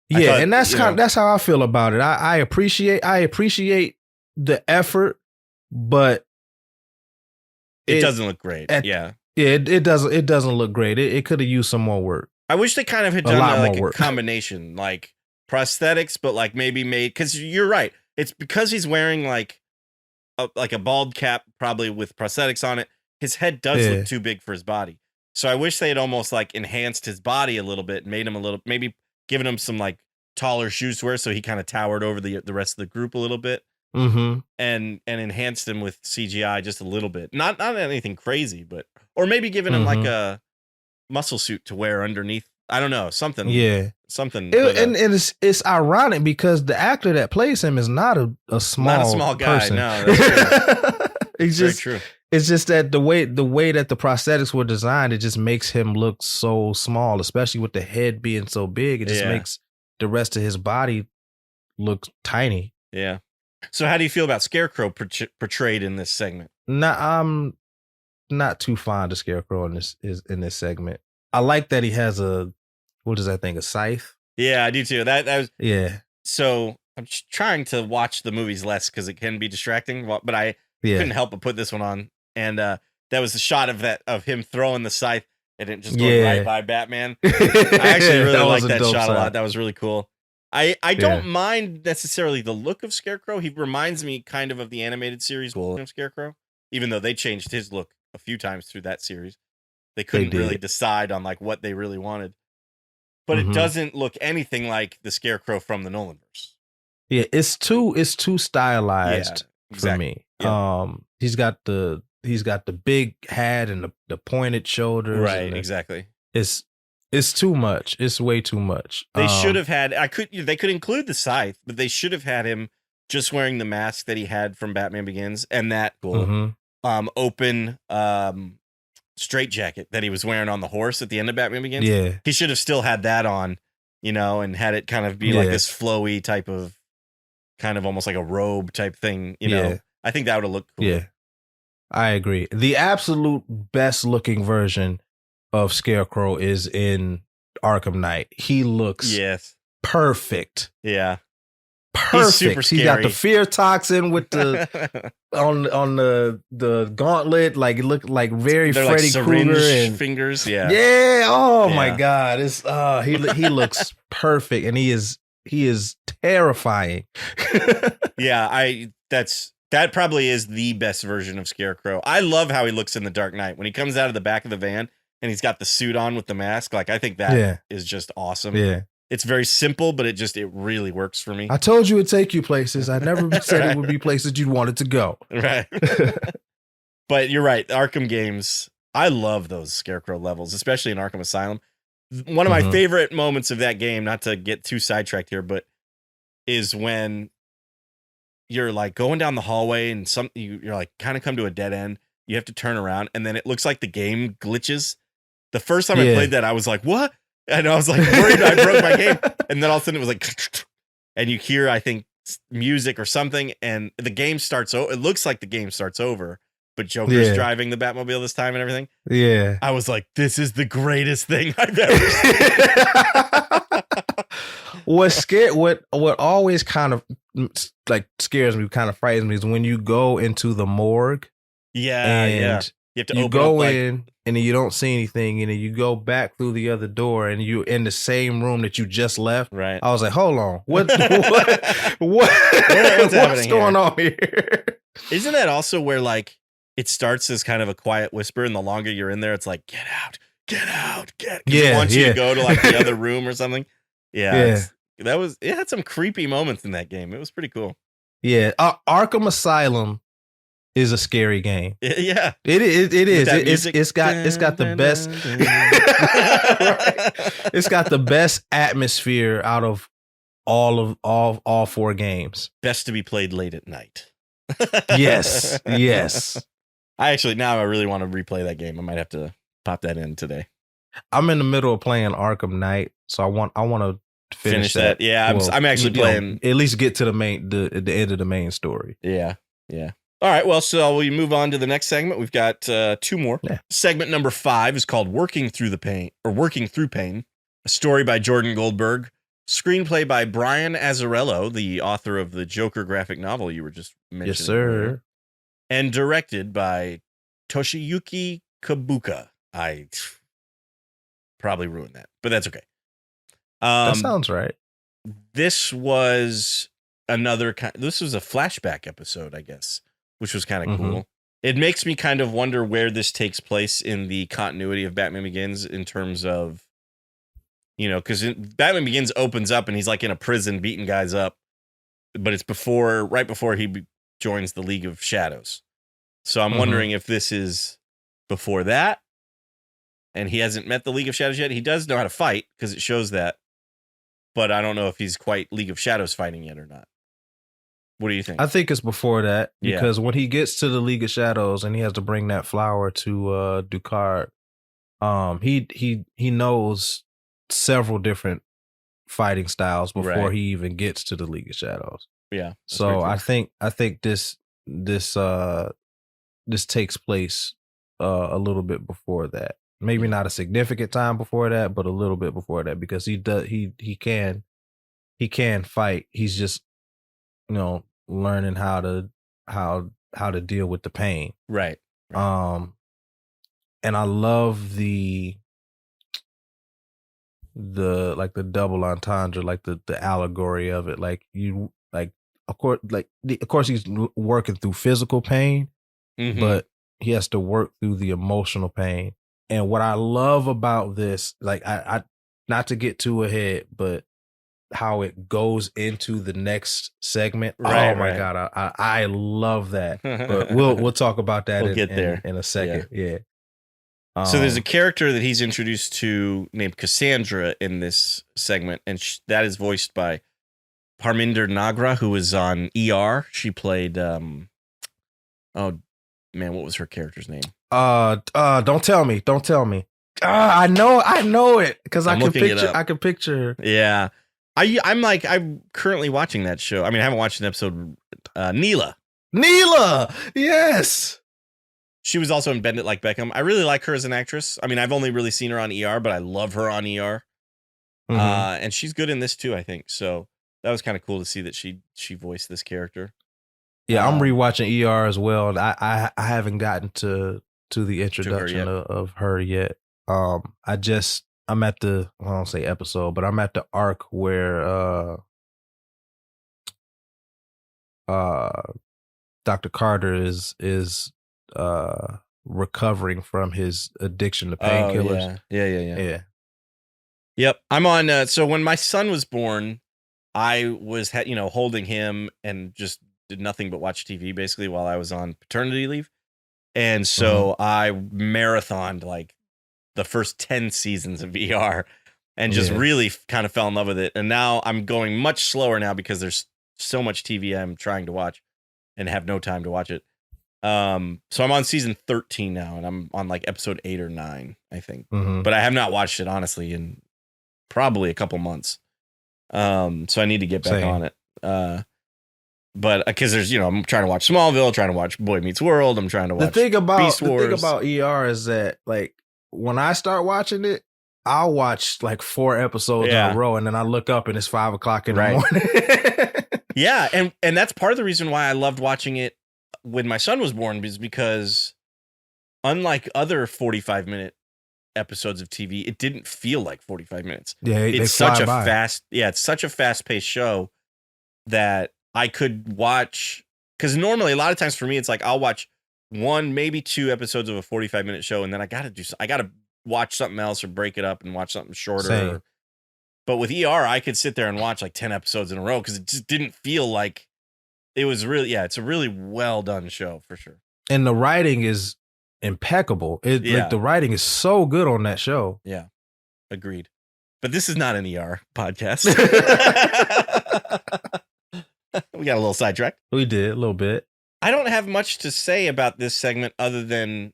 Yeah, and that's how I feel about it. I appreciate the effort, but it doesn't look great. Yeah, it doesn't look great. It could have used some more work. I wish they kind of had done like a combination, like prosthetics, but like maybe made, because you're right. It's because he's wearing like a bald cap, probably with prosthetics on it. His head does look too big for his body. So I wish they had almost like enhanced his body a little bit, made him a little, maybe given him some like taller shoes to wear, so he kind of towered over the rest of the group a little bit, and enhanced him with CGI just a little bit. Not anything crazy, but or maybe giving him like a muscle suit to wear underneath. I don't know, something. Yeah, something. And it's ironic because the actor that plays him is not a small guy. person. No, that's true. It's very just true. It's just that the way that the prosthetics were designed, it just makes him look so small, especially with the head being so big. It just makes the rest of his body look tiny. Yeah. So how do you feel about Scarecrow portrayed in this segment? I'm not too fond of Scarecrow in this segment. I like that he has a scythe. Yeah, I do too. That was yeah. So I'm trying to watch the movies less because it can be distracting, but I couldn't help but put this one on. And that was the shot of him throwing the scythe and it just going right by Batman. I actually really like that shot a lot. That was really cool. I don't mind necessarily the look of Scarecrow. He reminds me kind of the animated series of Scarecrow, even though they changed his look a few times through that series. They couldn't really decide on like what they really wanted. But it doesn't look anything like the Scarecrow from the Nolanverse. Yeah, it's too stylized for me. Yeah. He's got the big hat and the pointed shoulders. Right, exactly. It's too much. It's way too much. They should have had they could include the scythe, but they should have had him just wearing the mask that he had from Batman Begins and that open straight jacket that he was wearing on the horse at the end of Batman Begins. Yeah. He should have still had that on, and had it kind of be like this flowy type of kind of almost like a robe type thing, I think that would have looked cool. Yeah. I agree. The absolute best looking version of Scarecrow is in Arkham Knight. He looks perfect. Yeah. Perfect. He's super scary. He got the fear toxin with the on the gauntlet, like it looked like very They're Freddy like Krueger and fingers. Yeah. Yeah. Oh my God. It's he looks perfect and he is terrifying. Yeah, that probably is the best version of Scarecrow. I love how he looks in The Dark Knight when he comes out of the back of the van and he's got the suit on with the mask. Like, I think that is just awesome. Yeah. It's very simple, but it really works for me. I told you it'd take you places. I never said it would be places you'd wanted to go. Right. But you're right. Arkham games, I love those Scarecrow levels, especially in Arkham Asylum. One of my favorite moments of that game, not to get too sidetracked here, but is when you're like going down the hallway and you're like kind of come to a dead end. You have to turn around and then it looks like the game glitches. The first time I played that, I was like, what? And I was like worried I broke my game. And then all of a sudden it was like, and you hear, I think, music or something. And the game starts. It looks like the game starts over, but Joker's driving the Batmobile this time and everything. Yeah. I was like, this is the greatest thing I've ever seen. What always kind of like scares me, kind of frightens me, is when you go into the morgue. Yeah. You have to open go up, in and then you don't see anything, and then you go back through the other door and you're in the same room that you just left. Right. I was like, hold on, what's going on here? Isn't that also where like it starts as kind of a quiet whisper, and the longer you're in there, it's like, get out. It wants you to go to like the other room or something. Yeah. It had some creepy moments in that game. It was pretty cool. Yeah. Arkham Asylum is a scary game. Yeah. It is. It's got the best It's got the best atmosphere out of all four games. Best to be played late at night. Yes. I really want to replay that game. I might have to pop that in today. I'm in the middle of playing Arkham Knight, so I want to finish that. Yeah, well, I'm actually playing. At least get to the end of the main story. Yeah. All right, well, so we move on to the next segment. We've got two more. Yeah. Segment number 5 is called Working Through Pain, a story by Jordan Goldberg, screenplay by Brian Azzarello, the author of the Joker graphic novel you were just mentioning. Yes, sir. And directed by Toshiyuki Kabuka. I probably ruined that, but that's okay. That sounds right. This was this was a flashback episode, I guess, which was kind of cool. It makes me kind of wonder where this takes place in the continuity of Batman Begins in terms of, because Batman Begins opens up and he's like in a prison beating guys up, but it's right before he joins the League of Shadows. So I'm wondering if this is before that and he hasn't met the League of Shadows yet. He does know how to fight because it shows that, but I don't know if he's quite League of Shadows fighting yet or not. What do you think? I think it's before that because when he gets to the League of Shadows and he has to bring that flower to Ducard, he knows several different fighting styles before he even gets to the League of Shadows. Yeah. So I think this takes place a little bit before that. Maybe not a significant time before that, but a little bit before that because he can fight. He's just learning how to deal with the pain. Right. And I love the double entendre, like the allegory of it. Of course he's working through physical pain, but he has to work through the emotional pain. And what I love about this, like I not to get too ahead, but how it goes into the next segment. Right, oh my God. I love that. But we'll talk about that in a second. Yeah. So there's a character that he's introduced to named Cassandra in this segment, and that is voiced by Parminder Nagra, who was on ER. She played what was her character's name? Don't tell me. I know it because I can picture. Yeah. I'm currently watching that show. I mean, I haven't watched an episode. Neela, yes. She was also in Bend It Like Beckham. I really like her as an actress. I mean, I've only really seen her on ER, but I love her on ER. And she's good in this too, I think. So that was kind of cool to see that she voiced this character. Yeah, I'm rewatching ER as well. I haven't gotten to the introduction of her yet. I'm at the, I don't say episode, but I'm at the arc where Dr. Carter is recovering from his addiction to painkillers. Yeah. Yep. I'm on. So when my son was born, I was holding him and just did nothing but watch TV basically while I was on paternity leave, and so I marathoned like the first 10 seasons of ER and just really kind of fell in love with it. And now I'm going much slower now because there's so much TV I'm trying to watch and have no time to watch it. So I'm on season 13 now and I'm on like episode 8 or 9, I think. But I have not watched it honestly in probably a couple months. So I need to get back on it. But because there's, I'm trying to watch Smallville, trying to watch Boy Meets World. I'm trying to watch Beast Wars. The thing about ER is that like, when I start watching it, I'll watch like 4 episodes in a row, and then I look up and it's 5:00 in the morning. Yeah, and that's part of the reason why I loved watching it when my son was born, is because unlike other 45-minute episodes of TV, it didn't feel like 45 minutes. Yeah, it's such a fast-paced show that I could watch, because normally a lot of times for me it's like I'll watch 1, maybe 2 episodes of a 45-minute show, and then I gotta watch something else or break it up and watch something shorter. But with ER, I could sit there and watch like 10 episodes in a row because it just didn't feel like it was really. Yeah, it's a really well done show for sure. And the writing is impeccable. Like the writing is so good on that show. Yeah, agreed. But this is not an ER podcast. We got a little sidetracked. We did a little bit. I don't have much to say about this segment other than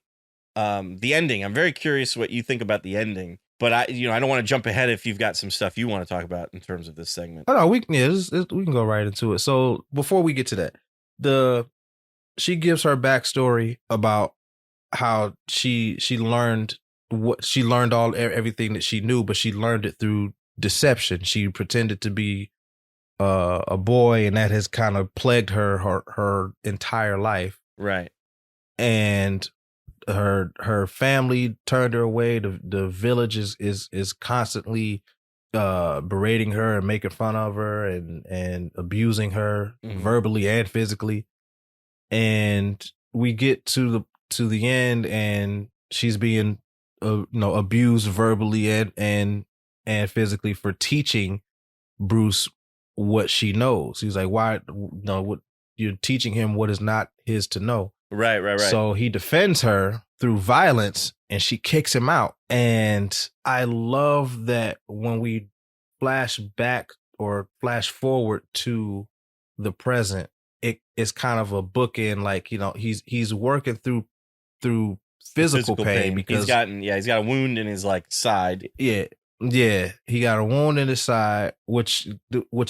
the ending. I'm very curious what you think about the ending, but I don't want to jump ahead if you've got some stuff you want to talk about in terms of this segment. Oh no, we can go right into it. So before we get to that, she gives her backstory about how she learned everything that she knew, but she learned it through deception. She pretended to be a boy, and that has kind of plagued her entire life. Right. And her family turned her away. The village is constantly berating her and making fun of her and abusing her verbally and physically. And we get to the end, and she's being abused verbally and physically for teaching Bruce what she knows. He's like, why what you're teaching him what is not his to know. Right. So he defends her through violence, and she kicks him out. And I love that when we flash back or flash forward to the present, it's kind of a bookend. Like, he's working through physical pain because he's got a wound in his like side. Yeah, he got a wound in his side, which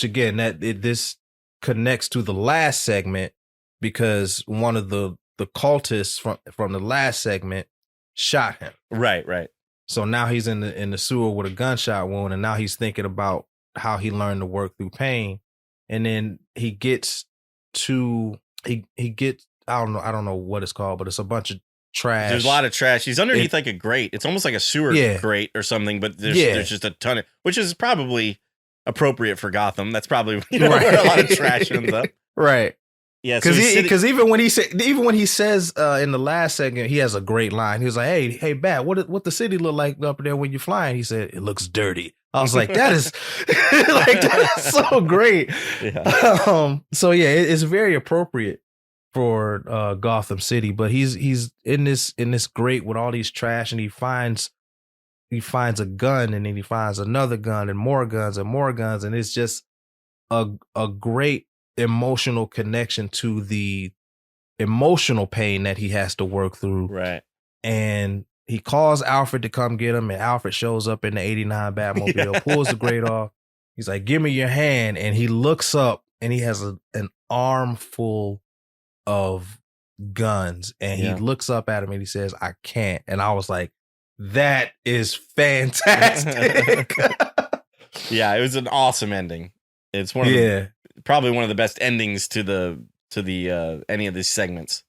again this connects to the last segment, because one of the cultists from the last segment shot him. Right. So now he's in the sewer with a gunshot wound, and now he's thinking about how he learned to work through pain. And then he gets I don't know what it's called, but it's a bunch of trash. There's a lot of trash. He's underneath like a grate. It's almost like a sewer grate or something, but there's just a ton of, which is probably appropriate for Gotham. That's probably where a lot of trash ends up. Right. Yeah, because even when he says in the last segment, he has a great line. He was like, "Hey, Bat, what the city look like up there when you're flying?" He said, "It looks dirty." I was like, "That is that is so great." Yeah. So yeah, it's very appropriate for Gotham City. But he's in this grate with all these trash, and he finds a gun, and then he finds another gun, and more guns, and it's just a great emotional connection to the emotional pain that he has to work through. Right. And he calls Alfred to come get him, and Alfred shows up in the 89 Batmobile, pulls the grate off. He's like, "Give me your hand." And he looks up, and he has an armful of guns, and he looks up at him and he says, "I can't." And I was like, that is fantastic. Yeah, it was an awesome ending. It's probably one of the best endings to the any of these segments.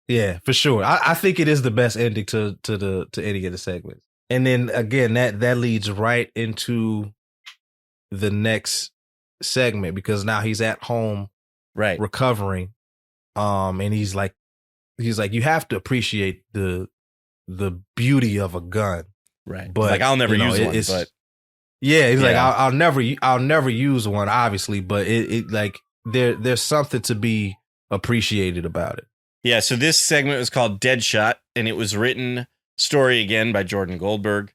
Yeah, for sure. I think it is the best ending to any of the segments. And then again, that leads right into the next segment, because now he's at home, right, recovering. And he's like, you have to appreciate the beauty of a gun. Right. But like, I'll never use one, but yeah, he's like, I'll never use one, obviously, but it like there's something to be appreciated about it. Yeah, so this segment was called Deadshot, and it was written, story again, by Jordan Goldberg,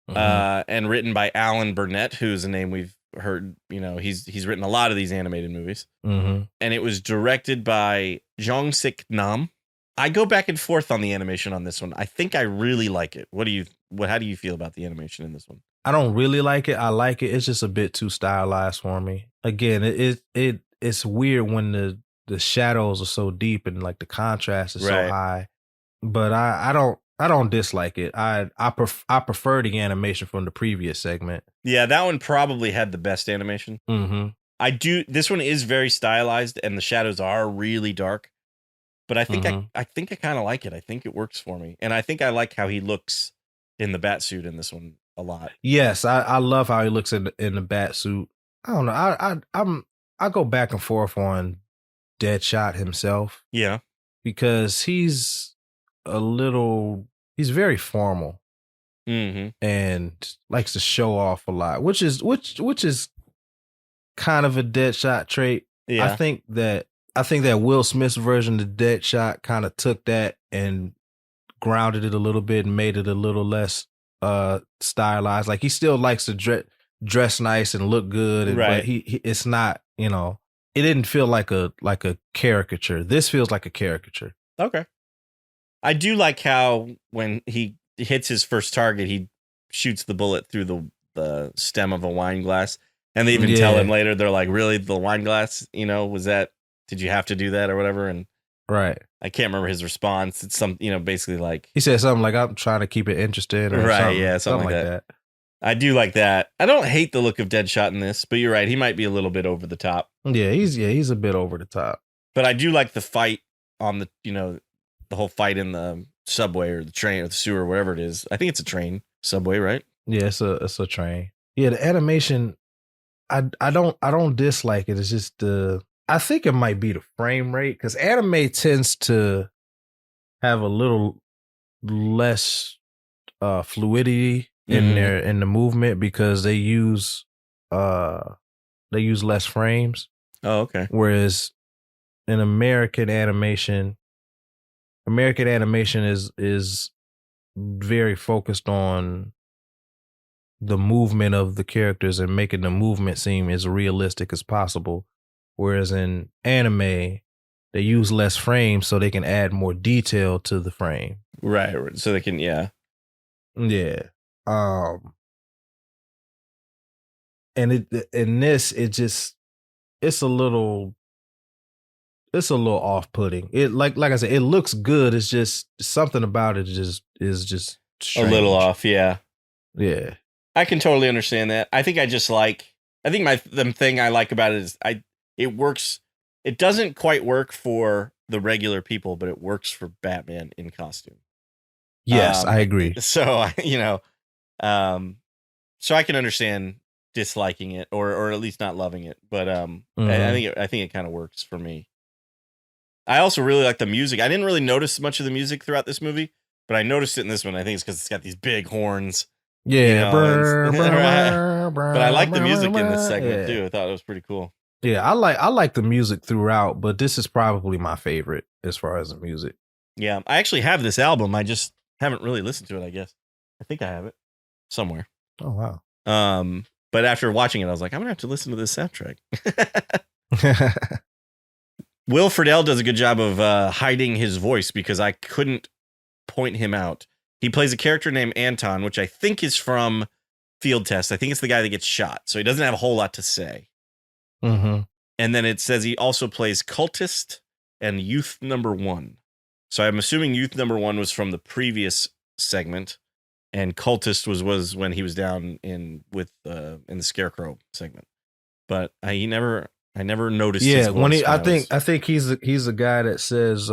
and written by Alan Burnett, who's a name we've heard. He's written a lot of these animated movies. And it was directed by Jong-sik Nam. I go back and forth on the animation on this one. I think I really like it. How do you feel about the animation in this one? I don't really like it. I like it. It's just a bit too stylized for me. Again, it's weird when the shadows are so deep and like the contrast is so high. But I don't dislike it. I prefer the animation from the previous segment. Yeah, that one probably had the best animation. I do. This one is very stylized, and the shadows are really dark. But I think I kind of like it. I think it works for me, and I think I like how he looks in the bat suit in this one a lot. Yes, I love how he looks in the bat suit. I don't know. I go back and forth on Deadshot himself. Yeah, because he's very formal and likes to show off a lot, which is kind of a Deadshot trait. Yeah. I think that Will Smith's version of Deadshot kind of took that and grounded it a little bit and made it a little less stylized. Like, he still likes to dress nice and look good, but it's not, it didn't feel like a caricature. This feels like a caricature. Okay. I do like how when he hits his first target, he shoots the bullet through the stem of a wine glass. And they even tell him later, they're like, "Really, the wine glass? Did you have to do that or whatever?" And right. I can't remember his response. It's some, basically like, he said something like, "I'm trying to keep it interesting." Or right. Yeah. Something like that. I do like that. I don't hate the look of Deadshot in this, but you're right. He might be a little bit over the top. Yeah. He's a bit over the top, but I do like the fight on the whole fight in the subway or the train or the sewer, whatever it is. I think it's a train, subway, right? Yeah, it's a train. Yeah, the animation, I don't dislike it. It's just I think it might be the frame rate because anime tends to have a little less fluidity in the movement because they use less frames. Oh, okay. Whereas in American animation is very focused on the movement of the characters and making the movement seem as realistic as possible. Whereas in anime, they use less frames so they can add more detail to the frame. Right. So they can, yeah. Yeah. And it's a little off-putting. It like I said, it looks good. It's just something about it is just strange. A little off, yeah. Yeah. I can totally understand that. I think the thing I like about it is it works. It doesn't quite work for the regular people, but it works for Batman in costume. Yes, I agree. So, so I can understand disliking it or at least not loving it, but I think it kind of works for me. I also really like the music. I didn't really notice much of the music throughout this movie, but I noticed it in this one. I think it's because it's got these big horns. Yeah, but I like the music in this segment too. I thought it was pretty cool. Yeah, I like the music throughout, but this is probably my favorite as far as the music. Yeah, I actually have this album. I just haven't really listened to it, I guess. I think I have it somewhere. Oh, wow. But after watching it, I was like, I'm going to have to listen to this soundtrack. Will Friedle does a good job of hiding his voice because I couldn't point him out. He plays a character named Anton, which I think is from Field Test. I think it's the guy that gets shot. So he doesn't have a whole lot to say. Mm-hmm. And then it says he also plays Cultist and Youth Number 1. So I'm assuming Youth Number 1 was from the previous segment, and Cultist was when he was down in the Scarecrow segment. But I never noticed. Yeah, when I think he's the guy that says,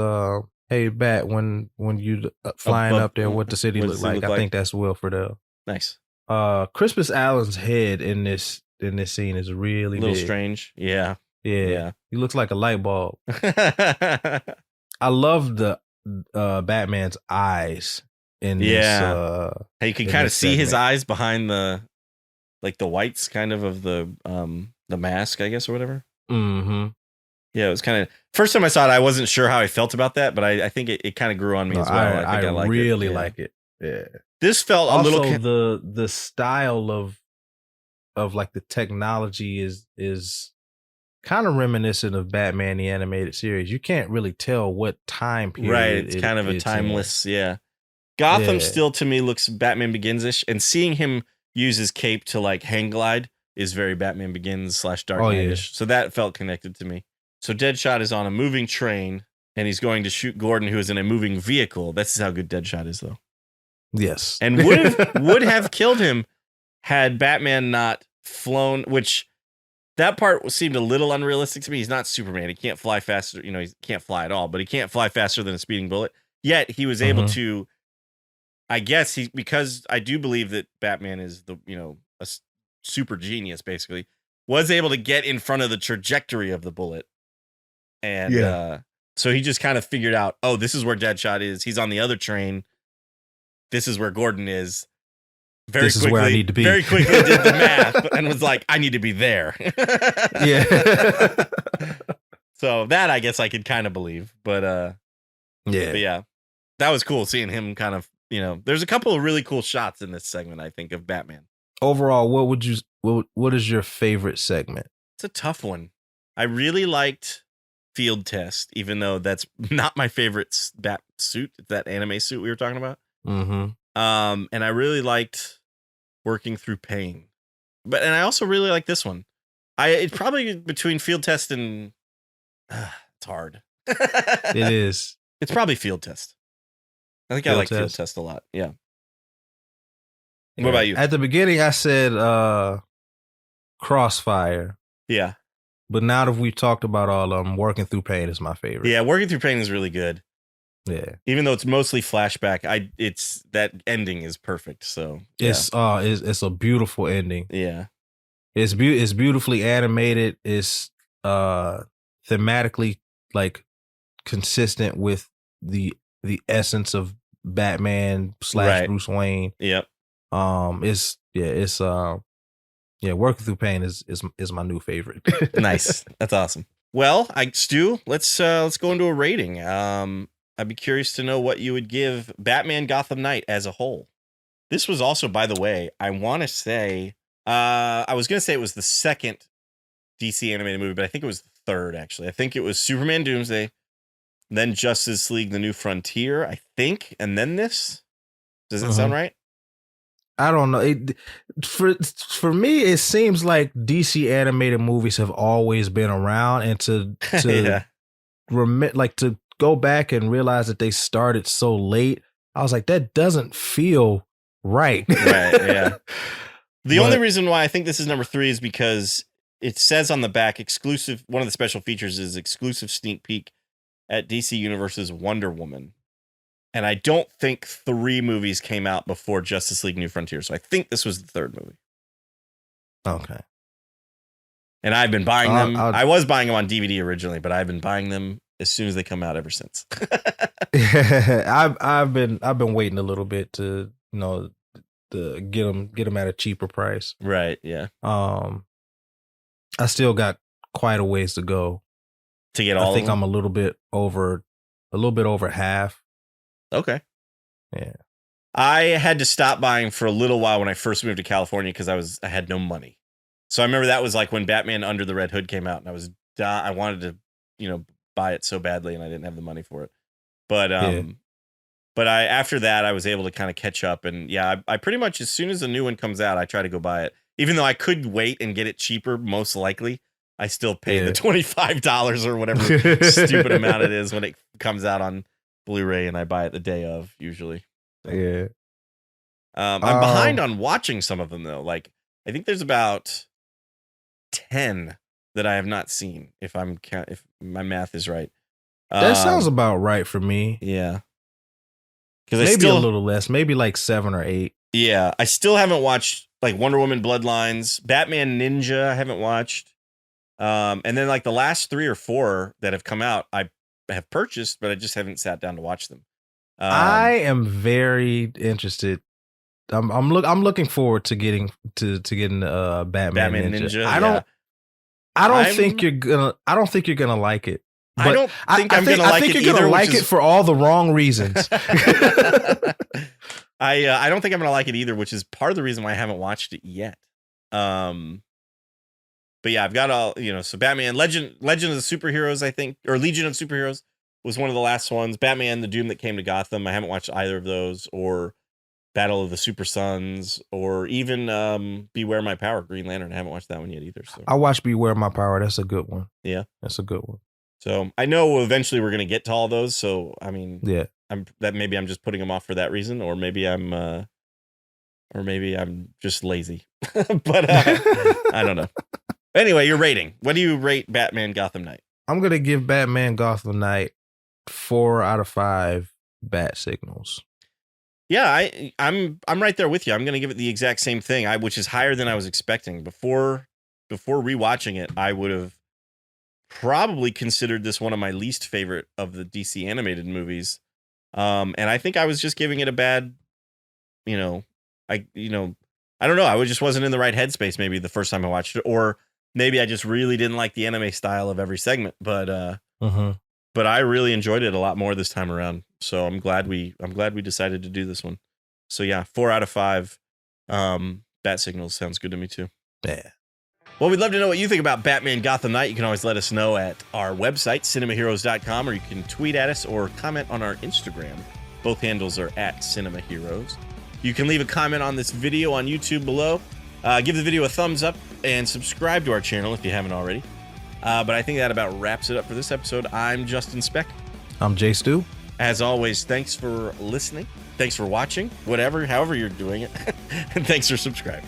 "Hey, Bat, when you flying up there, what the city look like?" I think that's Will Friedle. Nice. Crispus Allen's head in this scene is really a little big. Strange. Yeah. He looks like a light bulb. I love the Batman's eyes in this. Hey, you can kind of see his eyes behind the whites kind of the mask, I guess, or whatever. Mm-hmm. Yeah, it was kind of first time I saw it. I wasn't sure how I felt about that, but I think it kind of grew on me as well. I think I really like it. Yeah, this felt also, a little. The style of like the technology is kind of reminiscent of Batman the Animated Series. You can't really tell what time period. Right, it's kind of a timeless. Yeah, Gotham still to me looks Batman Begins-ish, and seeing him use his cape to like hang glide is very Batman Begins / Dark Knight-ish. So that felt connected to me. So Deadshot is on a moving train and he's going to shoot Gordon, who is in a moving vehicle. This is how good Deadshot is, though. Yes. And would have killed him had Batman not flown, which that part seemed a little unrealistic to me. He's not Superman. He can't fly faster. He can't fly at all, but he can't fly faster than a speeding bullet. Yet he was able to, I guess because I do believe that Batman is a super genius, basically, was able to get in front of the trajectory of the bullet. And so he just kind of figured out, oh, this is where Deadshot is. He's on the other train. This is where Gordon is. This is where I need to be. Very quickly did the math and was like, I need to be there. Yeah. So that I guess I could kind of believe. But yeah, that was cool seeing him kind of, there's a couple of really cool shots in this segment, I think, of Batman. Overall, what is your favorite segment? It's a tough one. I really liked Field Test, even though that's not my favorite bat suit. It's that anime suit we were talking about. Mm-hmm. And I really liked Working Through Pain, and I also really like this one. It's probably between Field Test and it's hard. It is. It's probably Field Test. I think I like Field Test a lot. Yeah. What about you? At the beginning, I said Crossfire. Yeah. But now that we've talked about all of them, Working Through Pain is my favorite. Yeah, Working Through Pain is really good. Yeah. Even though it's mostly flashback, it's that ending is perfect. So yeah. It's a beautiful ending. Yeah. It's beautifully animated. It's thematically like consistent with the essence of Batman / Right. Bruce Wayne. Yep. Working Through Pain is my new favorite. Nice. That's awesome. Well, Stu, let's go into a rating. I'd be curious to know what you would give Batman Gotham Knight as a whole. This was also, by the way, I want to say, I was going to say it was the second DC animated movie, but I think it was the third, actually. I think it was Superman Doomsday, then Justice League The New Frontier, I think, and then this. Does it sound right? I don't know. For me, it seems like DC animated movies have always been around, and to to go back and realize that they started so late, I was like, that doesn't feel right. Right. Yeah. The only reason why I think this is number 3 is because it says on the back exclusive. One of the special features is exclusive sneak peek at DC Universe's Wonder Woman. And I don't think 3 movies came out before Justice League New Frontier. So I think this was the 3rd movie. Okay. And I've been buying them. I was buying them on DVD originally, but I've been buying them as soon as they come out ever since. I've been waiting a little bit to get them at a cheaper price. Right. Yeah. I still got quite a ways to go to get all. I think I'm a little bit over half. Okay. Yeah. I had to stop buying for a little while when I first moved to California because I had no money. So I remember that was like when Batman Under the Red Hood came out, and I wanted to, buy it so badly, and I didn't have the money for it. But after that I was able to kind of catch up, and I pretty much as soon as a new one comes out, I try to go buy it. Even though I could wait and get it cheaper, most likely, I still pay the $25 or whatever stupid amount it is when it comes out on Blu-ray, and I buy it the day of usually. Yeah. I'm behind on watching some of them though. Like I think there's about 10 that I have not seen. If my math is right, that sounds about right for me. Yeah, because maybe a little less, maybe like 7 or 8. Yeah, I still haven't watched like Wonder Woman Bloodlines, Batman Ninja. I haven't watched, and then like the last 3 or 4 that have come out, I have purchased, but I just haven't sat down to watch them. I am very interested. I'm looking forward to getting Batman Ninja. I don't think you're gonna like it. But I don't think I'm gonna like it either. You're gonna like it for all the wrong reasons. I don't think I'm gonna like it either, which is part of the reason why I haven't watched it yet. But yeah, I've got all so Batman Legend of the Superheroes, I think, or Legion of Superheroes was one of the last ones. Batman: The Doom That Came to Gotham. I haven't watched either of those, or Battle of the Super Sons, or even Beware My Power, Green Lantern. I haven't watched that one yet either. So I watched Beware My Power. That's a good one. Yeah, that's a good one. So I know eventually we're gonna get to all those. So I mean, yeah, maybe I'm just putting them off for that reason, or maybe I'm just lazy. But I don't know. Anyway, your rating. What do you rate Batman Gotham Knight? I'm gonna give Batman Gotham Knight 4 out of 5 bat signals. Yeah, I'm right there with you. I'm gonna give it the exact same thing, which is higher than I was expecting. Before rewatching it, I would have probably considered this one of my least favorite of the DC animated movies. And I think I was just giving it a bad, I don't know. I just wasn't in the right headspace maybe the first time I watched it, or maybe I just really didn't like the anime style of every segment. But but I really enjoyed it a lot more this time around. So I'm glad we decided to do this one. So yeah, 4 out of 5 bat signals sounds good to me too. Yeah. Well, we'd love to know what you think about Batman Gotham Knight. You can always let us know at our website, cinemaheroes.com, or you can tweet at us or comment on our Instagram. Both handles are at cinemaheroes. You can leave a comment on this video on YouTube below. Give the video a thumbs up and subscribe to our channel if you haven't already. But I think that about wraps it up for this episode. I'm Justin Speck. I'm Jay Stu. As always, thanks for listening. Thanks for watching, however you're doing it. And thanks for subscribing.